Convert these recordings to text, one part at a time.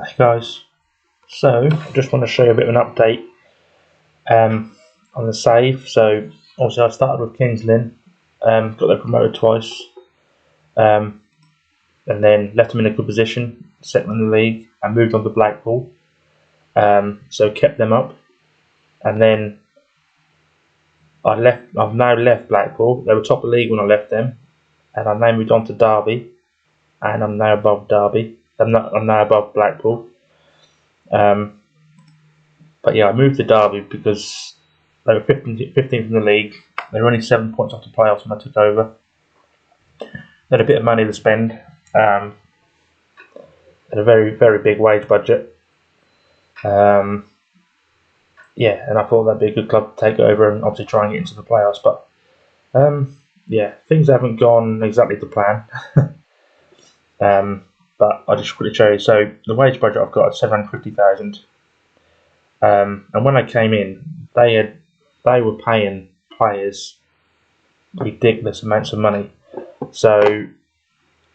Hey guys, so I just want to show you a bit of an update on the save. So obviously I started with Kings Lynn, got them promoted twice, and then left them in a good position, second in the league, and moved on to Blackpool. So kept them up, and then I've now left Blackpool. They were top of the league when I left them, and I've now moved on to Derby, and I'm now above Derby. I'm now above Blackpool. But yeah, I moved to Derby because they were 15th in the league. They were only 7 points off the playoffs when I took over. They had a bit of money to spend. Had a very, very big wage budget. Yeah, and I thought that'd be a good club to take over and obviously try and get into the playoffs. But yeah, things haven't gone exactly to plan. But I'll just quickly show you. So the wage budget I've got is 750,000. And when I came in, they were paying players ridiculous amounts of money. So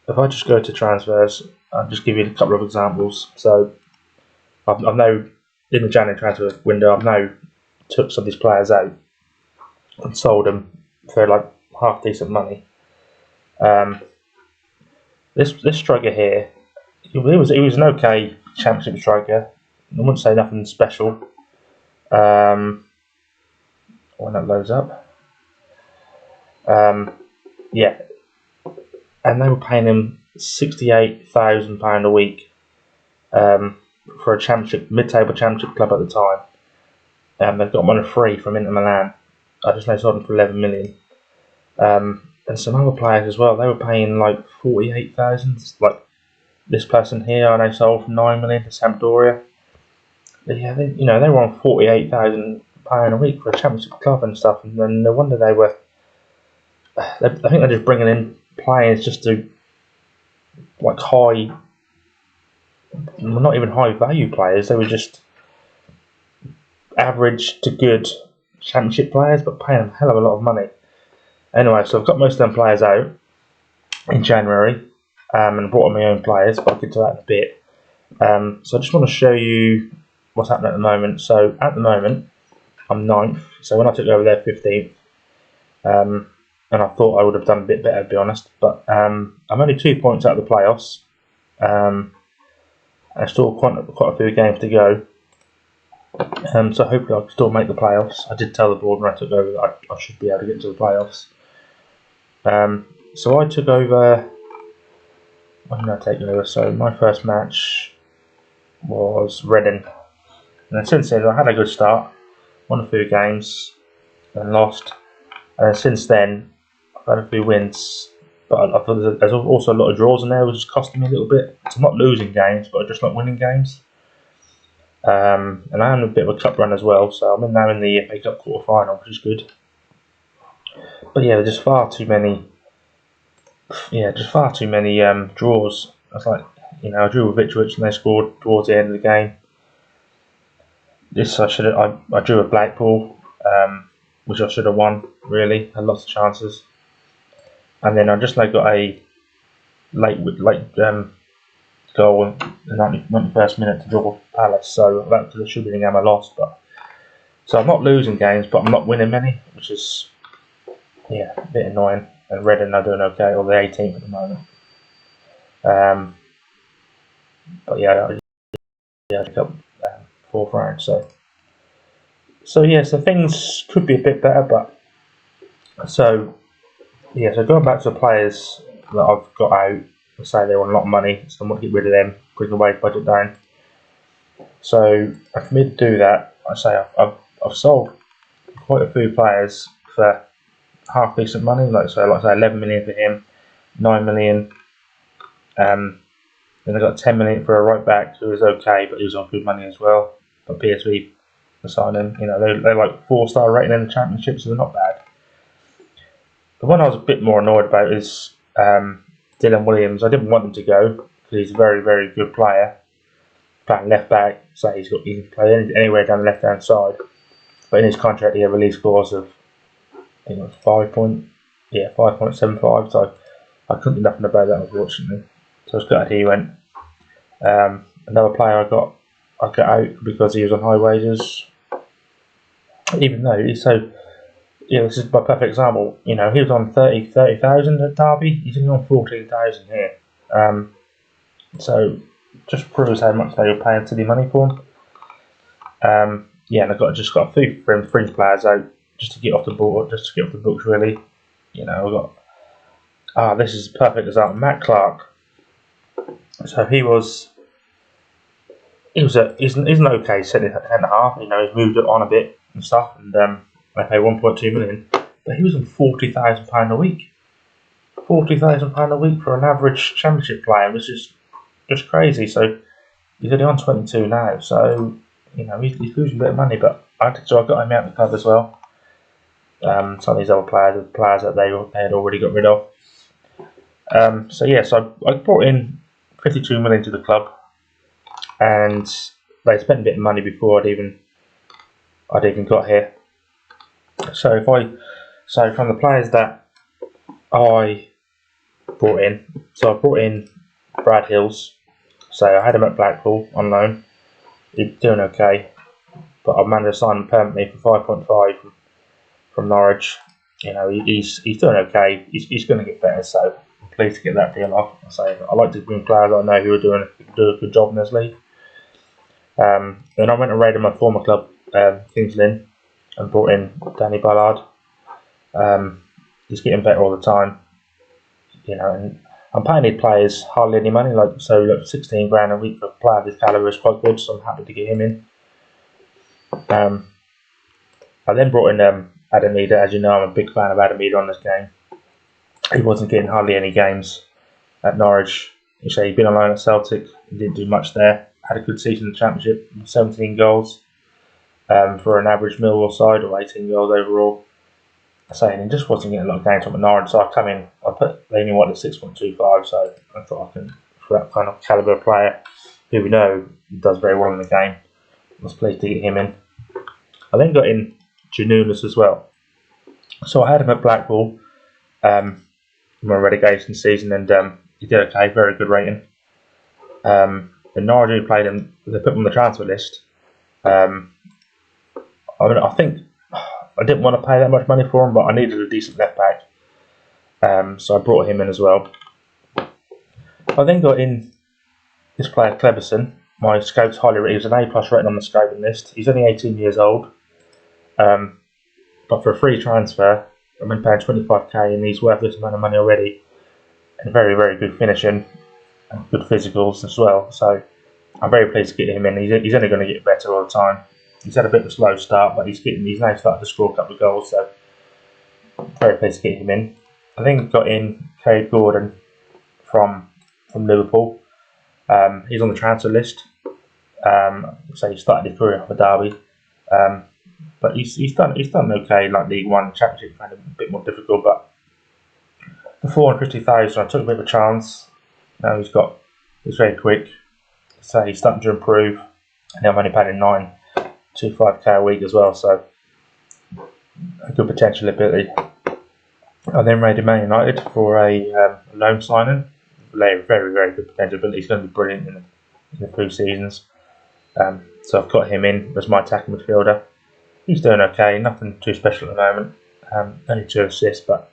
if I just go to transfers, I'll just give you a couple of examples. So I've now, in the January transfer window, I've now took some of these players out and sold them for like half decent money. This striker here, he was an okay championship striker. I wouldn't say nothing special. When that loads up, yeah, and they were paying him £68,000 a week for a championship, mid-table championship club at the time. They've got him on a free from Inter Milan. I just know sold him for 11 million. And some other players as well. They were paying like 48,000. Like this person here, I know sold for 9 million to Sampdoria. But yeah, they were on £48,000 a week for a championship club and stuff. And then no wonder they were. I think they're just bringing in players just to like high, well, not even high value players. They were just average to good championship players, but paying them a hell of a lot of money. Anyway, so I've got most of them players out in January, and brought on my own players, but I'll get to that in a bit. So I just want to show you what's happening at the moment. So at the moment, I'm 9th. So when I took over there, 15th. And I thought I would have done a bit better, to be honest. But I'm only 2 points out of the playoffs. And still quite a few games to go. So hopefully I can still make the playoffs. I did tell the board when I took over that I should be able to get to the playoffs. So I took over. When did I take over? So my first match was Reading. And since then I had a good start. Won a few games and lost. And since then I've had a few wins. But I thought there's also a lot of draws in there, which is costing me a little bit. So I'm not losing games, but I'm just not winning games. And I am a bit of a cup run as well, so I'm now in the FA Cup quarter final, which is good. But yeah, there's just far too many. Yeah, just far too many draws. I was like, I drew with Ipswich and they scored towards the end of the game. This I drew with Blackpool, which I should have won. Really, had lots of chances. And then I just got a late goal in the 91st minute to draw Palace, so that should be the game I lost. But so I'm not losing games, but I'm not winning many, which is a bit annoying. And Reading are doing okay, or they're 18th at the moment. But yeah, I picked up 4th round. So things could be a bit better, but so going back to the players that I've got out. Say they want a lot of money, so I want to get rid of them, bring the wage budget down. So for me to do that, I've sold quite a few players for half decent money, like say 11 million for him, 9 million. Then I got 10 million for a right back who was okay, but he was on good money as well. But PSV signed him. They're like 4-star rating in the championship, so they're not bad. The one I was a bit more annoyed about is Dylan Williams. I didn't want him to go because he's a very, very good player. Playing left back, so he can play anywhere down the left hand side. But in his contract, he had a release clause of I think it was 5.75. So I couldn't do nothing about that, unfortunately. So I was gutted he went. Another player I got out because he was on high wages, even though he's so. Yeah, this is my perfect example. You know, he was on 30,000 at Derby. He's only on 14,000 here. So just proves how much they were paying silly money for him. Yeah, and I just got a few fringe players out just to get off the board, just to get off the books. Really, you know, I got. This is a perfect example. Matt Clark. So he's an okay centre half. You know, he's moved it on a bit and stuff, and they pay 1.2 million. But he was on £40,000 a week. £40,000 a week for an average Championship player was just crazy. So he's only on 22 now. So you know he's losing a bit of money. But I got him out of the club as well. Some of these other players that they had already got rid of. So I brought in 52 million to the club, and they spent a bit of money before I'd even got here. So from the players that I brought in, so I brought in Brad Hills. So I had him at Blackpool on loan. He's doing okay, but I managed to sign him permanently for 5.5 from Norwich. You know, he's doing okay. He's going to get better. So I'm pleased to get that deal off. I like to bring players I know who are doing a good job in this league. Then I went and raided my former club, Kings Lynn, and brought in Danny Ballard. He's getting better all the time. You know, and I'm paying these players hardly any money, like 16 grand a week for a player of this calibre is quite good, so I'm happy to get him in. I then brought in Adam Eder. As you know, I'm a big fan of Adam Eder on this game. He wasn't getting hardly any games at Norwich. He'd been on loan at Celtic, he didn't do much there. Had a good season in the Championship, 17 goals for an average Millwall side, or 18 goals overall. Saying he just wasn't getting a lot of games from Norwich, so I come in. They only wanted 6.25, so I thought for that kind of calibre player, who we know does very well in the game, I was pleased to get him in. I then got in Janulis as well. So I had him at Blackpool in my relegation season, and he did okay, very good rating. The Norwich who played him, they put him on the transfer list. I think I didn't want to pay that much money for him, but I needed a decent left back, so I brought him in as well. I then got in this player Cleberson. My scout's highly rated. He was an A+ rating on the scouting list. He's only 18 years old, but for a free transfer, I'm going to pay 25k, and he's worth this amount of money already. And very, very good finishing, and good physicals as well. So I'm very pleased to get him in. He's only going to get better all the time. He's had a bit of a slow start, but he's now started to score a couple of goals, so very pleased to get him in. I think got in Cade Gordon from Liverpool. He's on the transfer list. So he started his career off at Derby, but he's done okay. Like League One, Championship, kind of a bit more difficult. But the 450,000, I took a bit of a chance. Now he's very quick, so he's starting to improve. And I'm only paying 9.25k a week as well, so a good potential ability. I then raided Man United for a loan signing. Very, very good potential ability. He's going to be brilliant in the 2 seasons. So I've got him in as my attacking midfielder. He's doing okay, nothing too special at the moment. Only 2 assists, but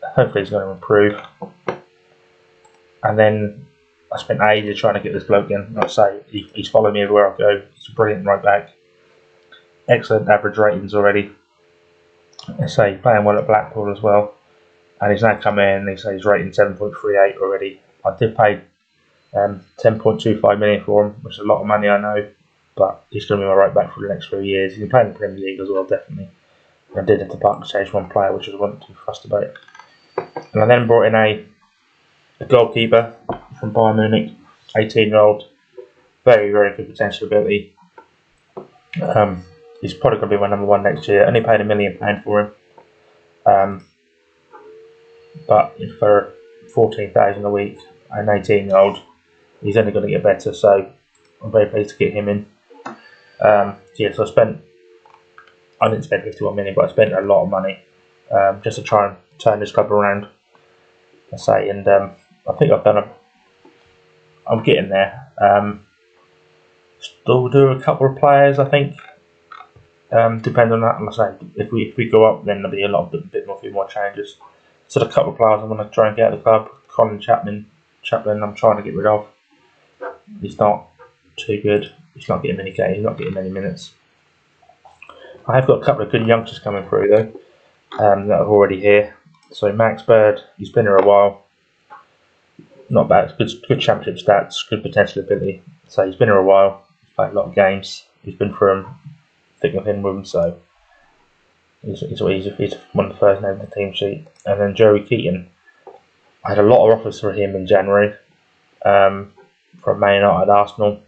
hopefully he's going to improve. And then I spent ages trying to get this bloke in. Like I say, he's followed me everywhere I go. He's a brilliant right back. Excellent average ratings already. I say playing well at Blackpool as well. And he's now come in, he's rating 7.38 already. I did pay 10.25 million for him, which is a lot of money, I know, but he's going to be my right back for the next 3 years. He's been playing in the Premier League as well, definitely. I did have to part exchange one player, which I wasn't too fussed about. And I then brought in a goalkeeper from Bayern Munich, 18-year-old, very, very good potential ability. He's probably going to be my number 1 next year. Only paid £1 million for him, but for 14,000 a week, an 18-year-old, he's only going to get better. So I'm very pleased to get him in. So I didn't spend 51 million, but I spent a lot of money just to try and turn this club around. I think I've done I'm getting there. Still do a couple of players, I think. Depending on that, like I say, if we go up, then there'll be a few more changes. So a couple of players I'm going to try and get out of the club. Colin Chaplin, I'm trying to get rid of. He's not too good. He's not getting many games. He's not getting many minutes. I have got a couple of good youngsters coming through though, that are already here. So Max Bird, he's been here a while. Not bad. Good championship stats. Good potential ability. So he's been here a while. He's played a lot of games. He's been through them, thick and thin with them. So he's one of the first names on the team sheet. And then Joey Keaton. I had a lot of offers for him in January, from Man United, Arsenal.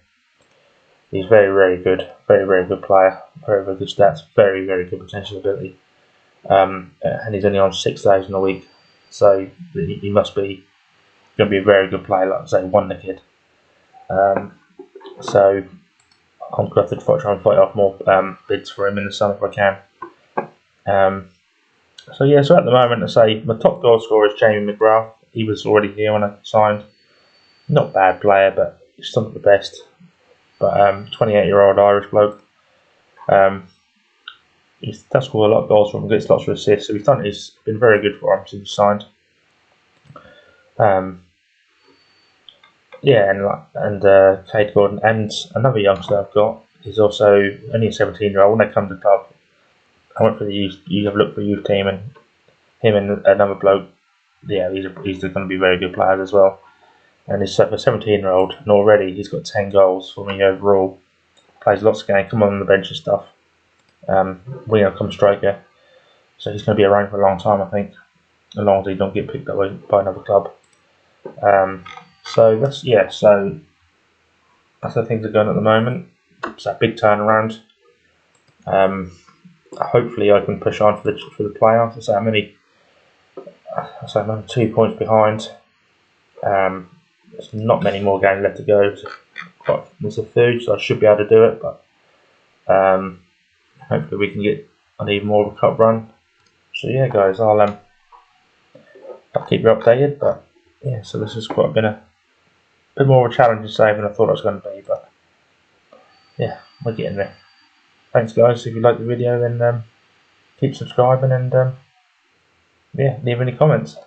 He's very good. Very good player. Very good stats. Very good potential ability. And he's only on 6,000 a week. So he must be going to be a very good player, like I say, won the kid. So I'm going to have to try and fight off more bids for him in the summer if I can. So yeah, so at the moment, I say my top goal scorer is Jamie Mcgrath. He was already here when I signed. Not a bad player, but he's not the best. But 28-year-old Irish bloke. He does score a lot of goals from him, gets lots of assists. So he's been very good for him since he signed. Yeah, and Cade Gordon and another youngster I've got is also only a 17-year-old. When they come to the club, I went for the youth. You have a look for the youth team, and him and another bloke. Yeah, he's going to be very good players as well. And he's a 17-year-old, and already he's got 10 goals for me overall. Plays lots of games, come on the bench and stuff. Winger come striker, so he's going to be around for a long time, I think, as long as he don't get picked up by another club. So that's how things are going at the moment. It's a big turnaround. Hopefully, I can push on for the playoffs. I'm only 2 points behind. There's not many more games left to go. It's a third, so I should be able to do it. But hopefully, we can get on even more of a cup run. So yeah, guys, I'll keep you updated. But yeah, so this has been a bit more of a challenging save than I thought it was going to be. But yeah, we're getting there. Thanks, guys. If you like the video, then keep subscribing and yeah, leave any comments.